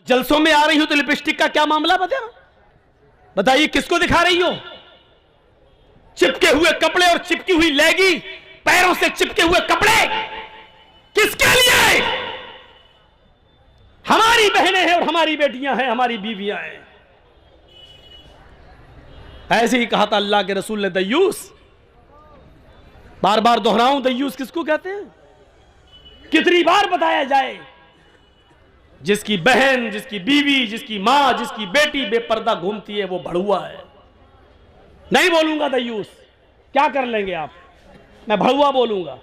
जलसों में आ रही हो तो लिपस्टिक का क्या मामला बताइए, किसको दिखा रही हो? चिपके हुए कपड़े और चिपकी हुई लेगी, पैरों से चिपके हुए कपड़े किसके लिए? हमारी बहनें हैं और हमारी बेटियां हैं, हमारी बीवियां हैं। ऐसे ही कहा था अल्लाह के रसूल ने। दय्यूस, बार बार दोहराऊं, दय्यूस किसको कहते हैं? कितनी बार बताया जाए? जिसकी बहन, जिसकी बीवी, जिसकी मां, जिसकी बेटी बेपर्दा घूमती है वो भड़ुआ है। नहीं बोलूंगा दय्यूस, क्या कर लेंगे आप, मैं भड़ुआ बोलूंगा।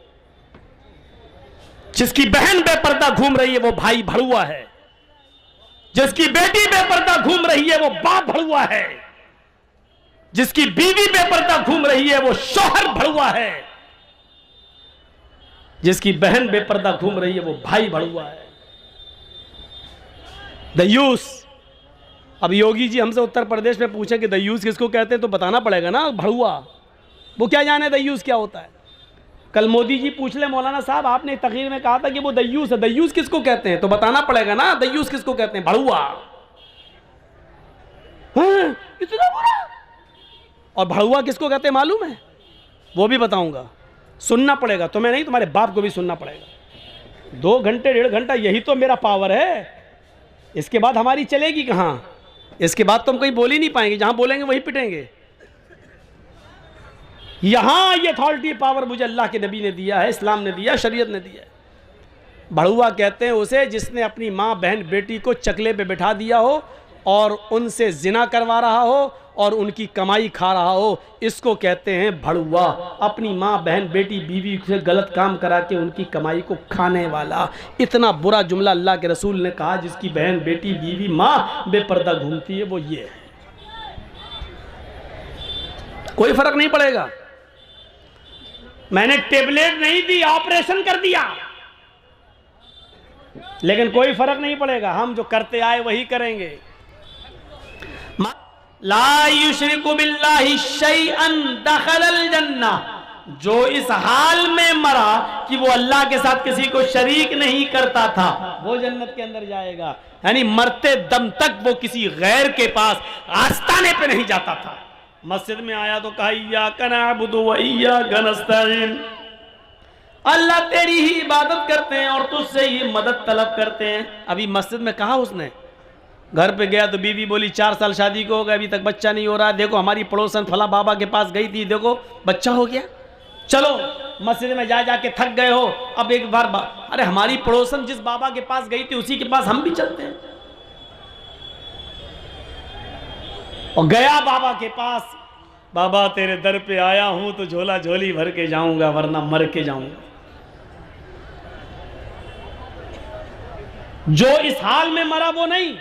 जिसकी बहन बेपर्दा घूम रही है वो भाई भड़ुआ है, जिसकी बेटी बेपर्दा घूम रही है वो बाप भड़ुआ है, जिसकी बीवी बेपर्दा घूम रही है वो शौहर भड़ुआ है, जिसकी बहन बेपर्दा घूम रही है वो भाई भड़ुआ है। दय्यूस, अब योगी जी हमसे उत्तर प्रदेश में पूछे कि दय्यूस किसको कहते हैं तो बताना पड़ेगा ना, भड़ुआ। वो क्या जाने दय्यूस क्या होता है? कल मोदी जी पूछ ले मौलाना साहब, आपने तकरीर में कहा था कि वो दय्यूस है, दय्यूस किसको कहते हैं तो बताना पड़ेगा ना, दय्यूस किसको कहते हैं? भड़ुआ। हाँ, इतना बुरा। और भड़ुआ किसको कहते हैं मालूम है? वो भी बताऊंगा, सुनना पड़ेगा, तुम्हें नहीं तुम्हारे बाप को भी सुनना पड़ेगा। 2 घंटे 1.5 घंटा यही तो मेरा पावर है। इसके बाद हमारी चलेगी कहां? इसके बाद तुम कहीं बोल ही नहीं पाएंगे, जहां बोलेंगे वही पिटेंगे। यहां ये अथॉरिटी पावर मुझे अल्लाह के नबी ने दिया है, इस्लाम ने दिया, शरीयत ने दिया है। भड़ुआ कहते हैं उसे जिसने अपनी मां बहन बेटी को चकले पे बिठा दिया हो और उनसे जिना करवा रहा हो और उनकी कमाई खा रहा हो, इसको कहते हैं भड़ुआ। अपनी माँ बहन बेटी बीवी से गलत काम करा के उनकी कमाई को खाने वाला। इतना बुरा जुमला अल्लाह के रसूल ने कहा, जिसकी बहन बेटी बीवी माँ बेपर्दा घूमती है वो ये है। कोई फर्क नहीं पड़ेगा। मैंने टेबलेट नहीं दी, ऑपरेशन कर दिया, लेकिन कोई फर्क नहीं पड़ेगा। हम जो करते आए वही करेंगे। ला युशरिकु बिल्लाहि शैअन दखलल जन्नह। जो इस हाल में मरा कि वो अल्लाह के साथ किसी को शरीक नहीं करता था, वो जन्नत के अंदर जाएगा। यानी मरते दम तक वो किसी गैर के पास आस्ताने पे नहीं जाता था। मस्जिद में आया तो कहा इय्याका नअबुदु व इय्याका नस्तईन, अल्लाह तेरी ही इबादत करते हैं और तुझसे ही मदद तलब करते हैं। अभी मस्जिद में कहा उसने, घर पे गया तो बीवी बोली 4 साल शादी को हो गए, अभी तक बच्चा नहीं हो रहा। देखो हमारी पड़ोसन फला बाबा के पास गई थी, देखो बच्चा हो गया। चलो मस्जिद में जा जाके थक गए हो, अब एक बार अरे हमारी पड़ोसन जिस बाबा के पास गई थी उसी के पास हम भी चलते हैं। और गया बाबा के पास, बाबा तेरे दर पे आया हूं तो झोला झोली भर के जाऊंगा वरना मर के जाऊंगा। जो इस हाल में मरा वो नहीं,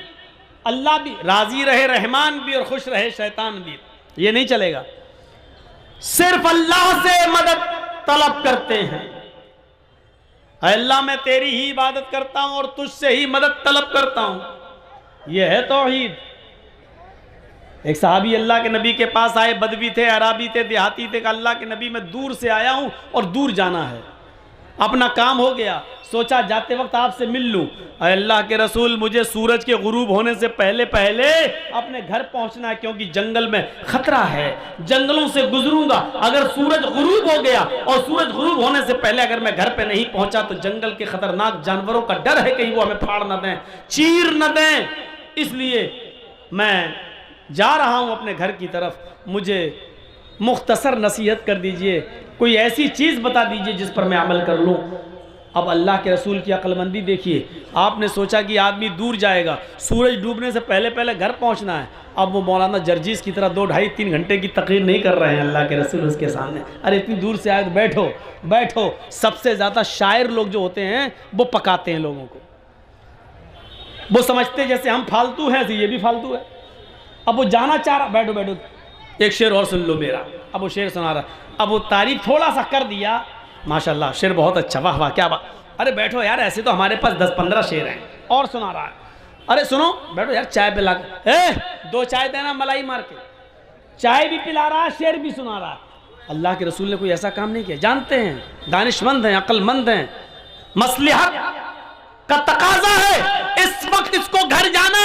अल्लाह भी राजी रहे, रहमान भी और खुश रहे शैतान भी, ये नहीं चलेगा। सिर्फ अल्लाह से मदद तलब करते हैं। अल्लाह मैं तेरी ही इबादत करता हूं और तुझसे ही मदद तलब करता हूं, यह है तौहीद। एक सहाबी अल्लाह के नबी के पास आए, बदवी थे, अराबी थे, देहाती थे। अल्लाह के नबी मैं दूर से आया हूं और दूर जाना है, अपना काम हो गया, सोचा जाते वक्त आपसे मिल लूं। अल्लाह के रसूल मुझे सूरज के गुरूब होने से पहले पहले अपने घर पहुंचना है, क्योंकि जंगल में खतरा है, जंगलों से गुजरूंगा। अगर सूरज गुरूब हो गया और सूरज गुरूब होने से पहले अगर मैं घर पे नहीं पहुंचा तो जंगल के खतरनाक जानवरों का डर है कहीं वो हमें फाड़ न दें, चीर न दें, इसलिए मैं जा रहा हूं अपने घर की तरफ। मुझे मुख्तसर नसीहत कर दीजिए, कोई ऐसी चीज़ बता दीजिए जिस पर मैं अमल कर लूँ। अब अल्लाह के रसूल की अक्लमंदी देखिए। आपने सोचा कि आदमी दूर जाएगा, सूरज डूबने से पहले पहले घर पहुंचना है। अब वो मौलाना जर्जीस की तरह 2 ढाई 3 घंटे की तकरीर नहीं कर रहे हैं अल्लाह के रसूल उसके सामने। अरे इतनी दूर से आए तो बैठो बैठो। सबसे ज़्यादा शायर लोग जो होते हैं वो पकाते हैं लोगों को, वो समझते जैसे हम फालतू हैं, ये भी फालतू है। अब वो जाना चाह रहा, बैठो बैठो एक शेर और सुन लो मेरा। अब वो शेर सुना रहा, अब वो तारीफ थोड़ा सा कर दिया, माशाल्लाह शेर बहुत अच्छा, वाह वाह क्या बात। अरे बैठो यार, ऐसे तो हमारे पास 10-15 शेर हैं। और सुना रहा है, अरे सुनो बैठो यार, चाय पिला के 2 चाय देना मलाई मार के। चाय भी पिला रहा है, शेर भी सुना रहा है। अल्लाह के रसूल ने कोई ऐसा काम नहीं किया। जानते हैं, दानिशमंद हैं, अक्लमंद हैं, मसलिहत का तकाजा है, इस वक्त इसको घर जाना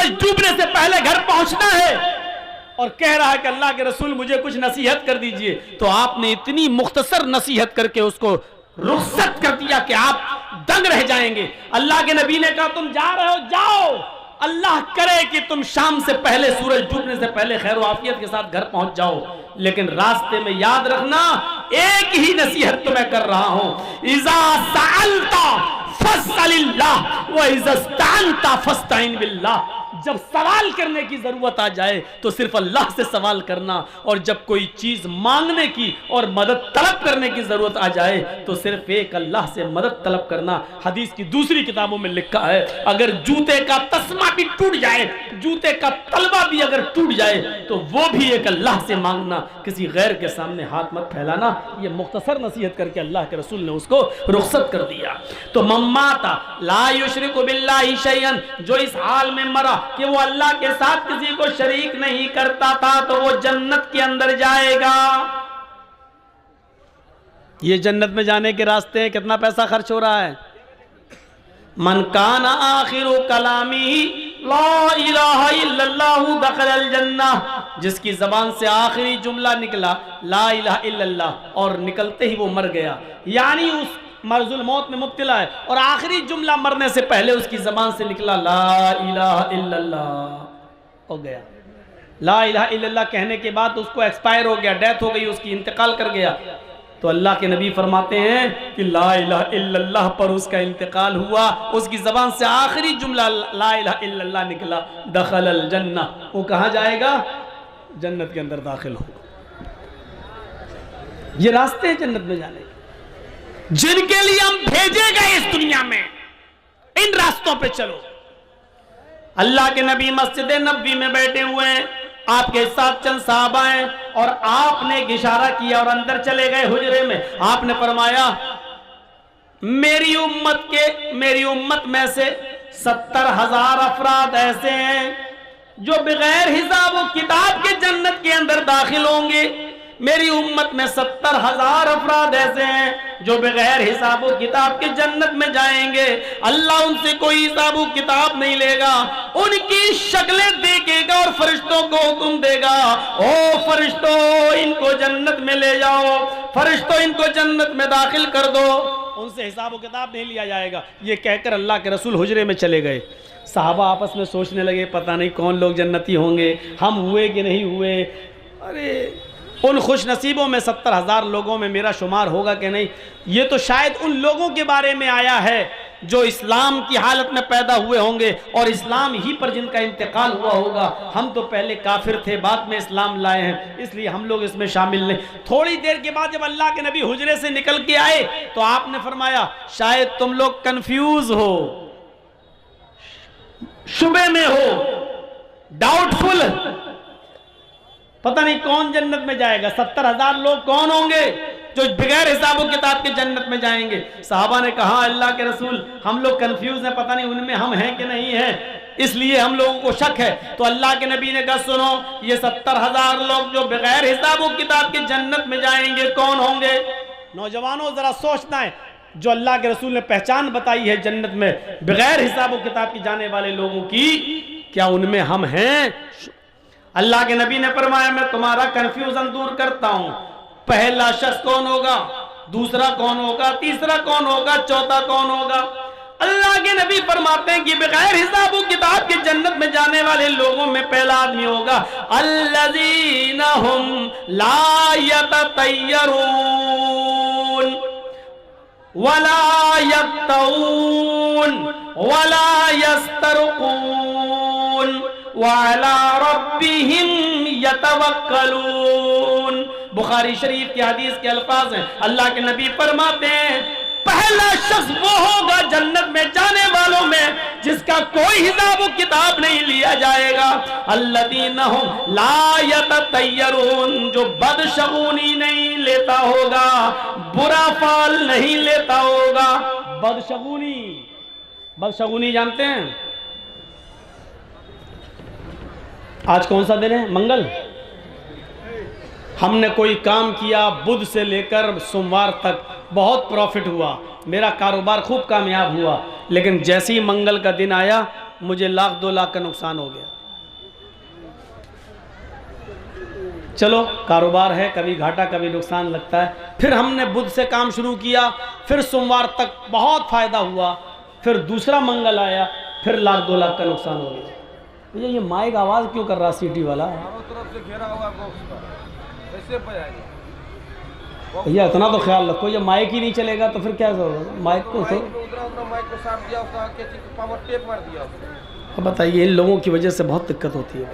सूरज डूबने से पहले घर पहुंचना है और कह रहा है कि अल्लाह के रसूल मुझे कुछ नसीहत कर दीजिए, तो आपने इतनी मुख्तसर नसीहत करके उसको रुखसत कर दिया कि आप दंग रह जाएंगे। अल्लाह के नबी ने कहा तुम जा रहे हो, जाओ, अल्लाह करे कि तुम शाम से पहले, सूरज डूबने से पहले खैर आफियत के साथ घर पहुंच जाओ, लेकिन रास्ते में याद रखना एक ही नसीहत तुम्हें कर रहा हूं, इज़ा सअलता फस्अलिल्लाह व इज़ा इस्तअनता फस्तईन बिल्लाह। जब सवाल करने की जरूरत आ जाए तो सिर्फ अल्लाह से सवाल करना, और जब कोई चीज मांगने की और मदद तलब करने की जरूरत आ जाए तो सिर्फ एक अल्लाह से मदद तलब करना। हदीस की दूसरी किताबों में लिखा है अगर जूते का तस्मा भी टूट जाए, जूते का तलवा भी अगर टूट जाए तो वो भी एक अल्लाह से मांगना, किसी गैर के सामने हाथ मत फैलाना। ये मुख्तसर नसीहत करके अल्लाह के रसूल ने उसको रुखसत कर दिया। तो मम्माता ला युशरिकु बिल्लाहि शैअन, जो इस हाल में मरा कि वो अल्लाह के साथ किसी को शरीक नहीं करता था तो वो जन्नत के अंदर जाएगा। ये जन्नत में जाने के रास्ते हैं, कितना पैसा खर्च हो रहा है। मन काना आखिरु कलामी ला इलाहा इल्लल्लाहु दखलल जन्नह, जिसकी जबान से आखिरी जुमला निकला ला इलाहा इल्लल्लाह और निकलते ही वो मर गया, यानी उस मर्जुल मौत में मुब्तला है और आखिरी जुमला मरने से पहले उसकी जबान से निकला ला इलाहा इल्लल्लाह, हो गया। ला इलाहा इल्लल्लाह कहने के बाद उसको एक्सपायर हो गया, डेथ हो गई उसकी, इंतकाल कर गया। तो अल्लाह के नबी फरमाते हैं कि ला इलाहा इल्लल्लाह पर उसका इंतकाल हुआ, उसकी जबान से आखिरी जुमला ला इलाहा इल्लल्लाह निकला, दखलल जन्नह, वो कहाँ जाएगा, जन्नत के अंदर दाखिल होगा। ये रास्ते हैं जन्नत में जाने के, जिनके लिए हम भेजे गए इस दुनिया में, इन रास्तों पे चलो। अल्लाह के नबी मस्जिद नबवी में बैठे हुए हैं, आपके साथ चंद साहबा हैं और आपने एक इशारा किया और अंदर चले गए हुजरे में। आपने फरमाया मेरी उम्मत में से 70,000 अफराद ऐसे हैं जो बगैर हिसाब व किताब के जन्नत के अंदर दाखिल होंगे। मेरी उम्मत में 70,000 अफराद ऐसे हैं जो बगैर हिसाब व किताब के जन्नत में जाएंगे। अल्लाह उनसे कोई हिसाब व किताब नहीं लेगा, उनकी शक्लें देखेगा और फरिश्तों को हुक्म देगा, ओ फरिश्तों इनको जन्नत में ले जाओ, फरिश्तों इनको जन्नत में दाखिल कर दो। उनसे हिसाब व किताब नहीं लिया जाएगा। ये कहकर अल्लाह के रसूल हुजरे में चले गए। साहबा आपस में सोचने लगे पता नहीं कौन लोग जन्नती होंगे, हम हुए कि नहीं हुए। अरे उन खुश नसीबों में 70,000 लोगों में मेरा शुमार होगा कि नहीं। ये तो शायद उन लोगों के बारे में आया है जो इस्लाम की हालत में पैदा हुए होंगे और इस्लाम ही पर जिनका इंतकाल हुआ होगा। हम तो पहले काफिर थे, बाद में इस्लाम लाए हैं, इसलिए हम लोग इसमें शामिल नहीं। थोड़ी देर के बाद जब अल्लाह के नबी हुजरे से निकल के आए तो आपने फरमाया शायद तुम लोग कंफ्यूज हो, शुबे में हो, डाउटफुल, पता नहीं कौन जन्नत में जाएगा। 70,000 लोग कौन होंगे जो बगैर हिसाब व किताब के जन्नत में जाएंगे। साहबा ने कहा अल्लाह के रसूल हम लोग कंफ्यूज हैं, पता नहीं उनमें हम हैं कि नहीं हैं, इसलिए हम लोगों को शक है। तो अल्लाह के नबी ने कहा सुनो, ये 70,000 लोग जो बगैर हिसाब व किताब के जन्नत में जाएंगे कौन होंगे। नौजवानों जरा सोचना है, जो अल्लाह के रसूल ने पहचान बताई है जन्नत में बगैर हिसाब व किताब की जाने वाले लोगों की, क्या उनमें हम हैं। अल्लाह के नबी ने फरमाया मैं तुम्हारा कंफ्यूजन दूर करता हूं। पहला शख्स कौन होगा, दूसरा कौन होगा, तीसरा कौन होगा, चौथा कौन होगा। अल्लाह के नबी फरमाते हैं कि बगैर हिसाब व किताब के जन्नत में जाने वाले लोगों में पहला आदमी होगा अल्लज़ीना हुम ला यततय्यरून वला यक्तऊन वला यस्तरकून वअला रब्बिहिम यतवक्कलून। बुखारी शरीफ की हदीस के अल्फाज हैं। अल्लाह के नबी फरमाते हैं पहला शख्स वो होगा जन्नत में जाने वालों में जिसका कोई हिसाब व किताब नहीं लिया जाएगा। अल्लज़ीना हुम ला यततय्यरून, जो बदशगुनी नहीं लेता होगा, बुरा फाल नहीं लेता होगा। बदशगुनी जानते हैं? आज कौन सा दिन है? मंगल। हमने कोई काम किया, बुध से लेकर सोमवार तक बहुत प्रॉफिट हुआ, मेरा कारोबार खूब कामयाब हुआ, लेकिन जैसे ही मंगल का दिन आया मुझे 1,00,000 2,00,000 का नुकसान हो गया। चलो कारोबार है, कभी घाटा कभी नुकसान लगता है। फिर हमने बुध से काम शुरू किया, फिर सोमवार तक बहुत फायदा हुआ, फिर दूसरा मंगल आया, फिर 1,00,000 2,00,000 का नुकसान हो गया। भैया ये माइक आवाज़ क्यों कर रहा सीटी वाला? तरफ से घेरा हुआ कैसे भैया इतना तो ख्याल रखो, ये माइक ही नहीं चलेगा तो फिर क्या होगा? माइक को तो माइक को साफ दिया, उसका पावर टेप मार दिया। अब बताइए, इन लोगों की वजह से बहुत दिक्कत होती है।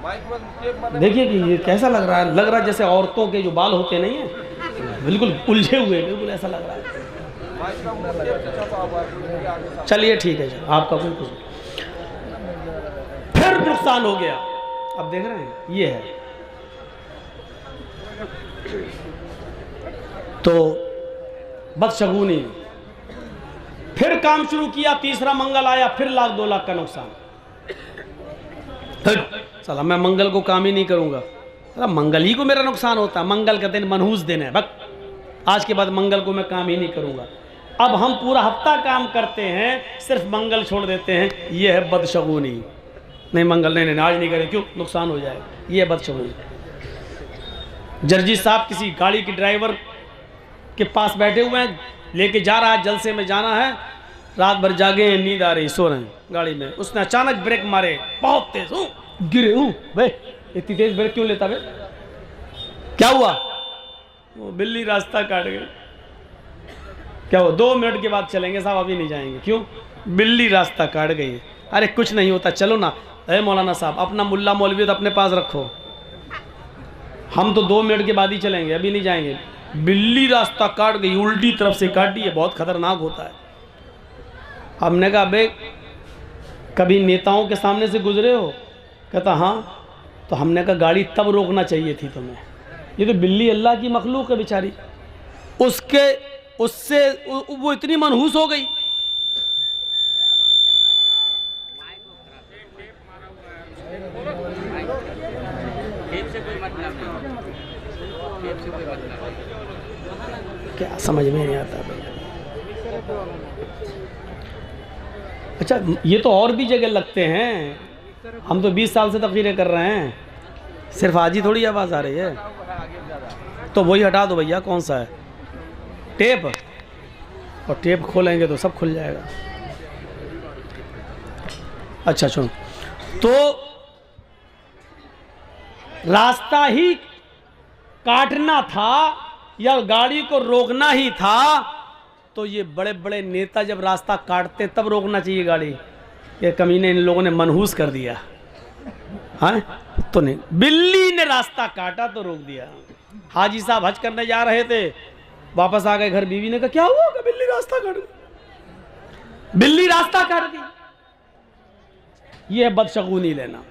माइक में टेप मार। देखिए कि ये कैसा लग रहा है, लग रहा है जैसे औरतों के जो बाल होते नहीं है, बिल्कुल उलझे हुए, बिल्कुल ऐसा लग रहा है। चलिए ठीक है जी, आपका कोई कुछ। फिर नुकसान हो गया। अब देख रहे हैं ये है तो बदशगुनी। फिर काम शुरू किया, तीसरा मंगल आया, फिर 1,00,000 2,00,000 का नुकसान। साला मैं मंगल को काम ही नहीं करूंगा, मंगल ही को मेरा नुकसान होता है। मंगल का दिन मनहूस दिन है, बस आज के बाद मंगल को मैं काम ही नहीं करूंगा। अब हम पूरा हफ्ता काम करते हैं, सिर्फ मंगल छोड़ देते हैं। ये है बदशगुनी। नहीं मंगल नहीं आज नहीं करें, क्यों? नुकसान हो जाएगा। ये है बदशगुनी। जर्जी साहब किसी गाड़ी के ड्राइवर के पास बैठे हुए हैं, लेके जा रहा है, जलसे में जाना है, रात भर जागे हैं, नींद आ रही, सो रहे हैं गाड़ी में। उसने अचानक ब्रेक मारे, बहुत तेज, गिरे। भाई इतनी तेज ब्रेक क्यों लेता? भाई क्या हुआ? वो बिल्ली रास्ता काट गई। क्या हुआ? 2 मिनट के बाद चलेंगे साहब, अभी नहीं जाएंगे। क्यों? बिल्ली रास्ता काट गई। अरे कुछ नहीं होता, चलो ना। अरे मौलाना साहब, अपना मुल्ला मौलवी तो अपने पास रखो, हम तो 2 मिनट के बाद ही चलेंगे, अभी नहीं जाएंगे। बिल्ली रास्ता काट गई, उल्टी तरफ से काटी है, बहुत खतरनाक होता है। हमने कहा बे कभी नेताओं के सामने से गुजरे हो? कहता हाँ। तो हमने कहा गाड़ी तब रोकना चाहिए थी तुम्हें, ये तो बिल्ली अल्लाह की मखलूक है बेचारी, उससे वो इतनी मनहूस हो गई। क्या समझ में नहीं आता भैया। अच्छा ये तो और भी जगह लगते हैं, हम तो 20 साल से तकरीरें कर रहे हैं, सिर्फ आज ही थोड़ी आवाज़ आ रही है। तो वही हटा दो भैया, कौन सा है टेप, और टेप खोलेंगे तो सब खुल जाएगा। अच्छा सुनो, तो रास्ता ही काटना था या गाड़ी को रोकना ही था, तो ये बड़े बड़े नेता जब रास्ता काटते तब रोकना चाहिए गाड़ी। ये कमीने इन लोगों ने मनहूस कर दिया। हाँ तो नहीं, बिल्ली ने रास्ता काटा तो रोक दिया। हाजी साहब हज करने जा रहे थे, वापस आ गए घर, बीवी ने कहा क्या हुआ? कि बिल्ली रास्ता काट दी, बिल्ली रास्ता काट दी। ये है बदशगुनी लेना।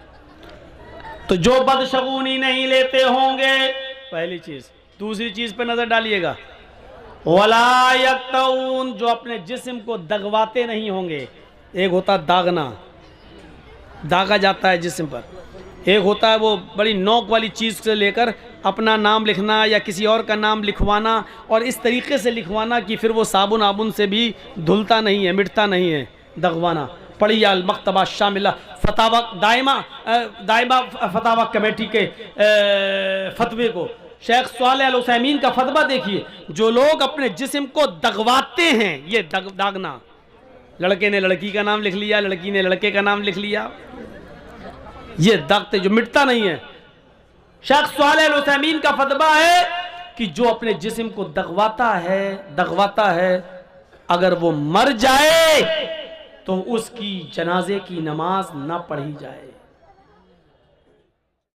तो जो बदशगुनी नहीं लेते होंगे, पहली चीज। दूसरी चीज पे नजर डालिएगा, वला यक्तऊन, जो अपने जिस्म को दगवाते नहीं होंगे। एक होता दागना, दागा जाता है जिस्म पर। एक होता है वो बड़ी नोक वाली चीज़ से लेकर अपना नाम लिखना या किसी और का नाम लिखवाना, और इस तरीके से लिखवाना कि फिर वो साबुन आबुन से भी धुलता नहीं है, मिटता नहीं है, दगवाना। पढ़िए अल मकतबा शामिला फतावा दायमा फतावा कमेटी के फतवे को, शेख सालेह अल उसैमीन का फतवा देखिए। जो लोग अपने जिस्म को दगवाते हैं, ये दागना, लड़के ने लड़की का नाम लिख लिया, लड़की ने लड़के का नाम लिख लिया, ये दागते जो मिटता नहीं है। शेख सालेह अल उसैमीन का फतवा है कि जो अपने जिस्म को दगवाता है, अगर वो मर जाए तो उसकी जनाजे की नमाज ना पढ़ी जाए।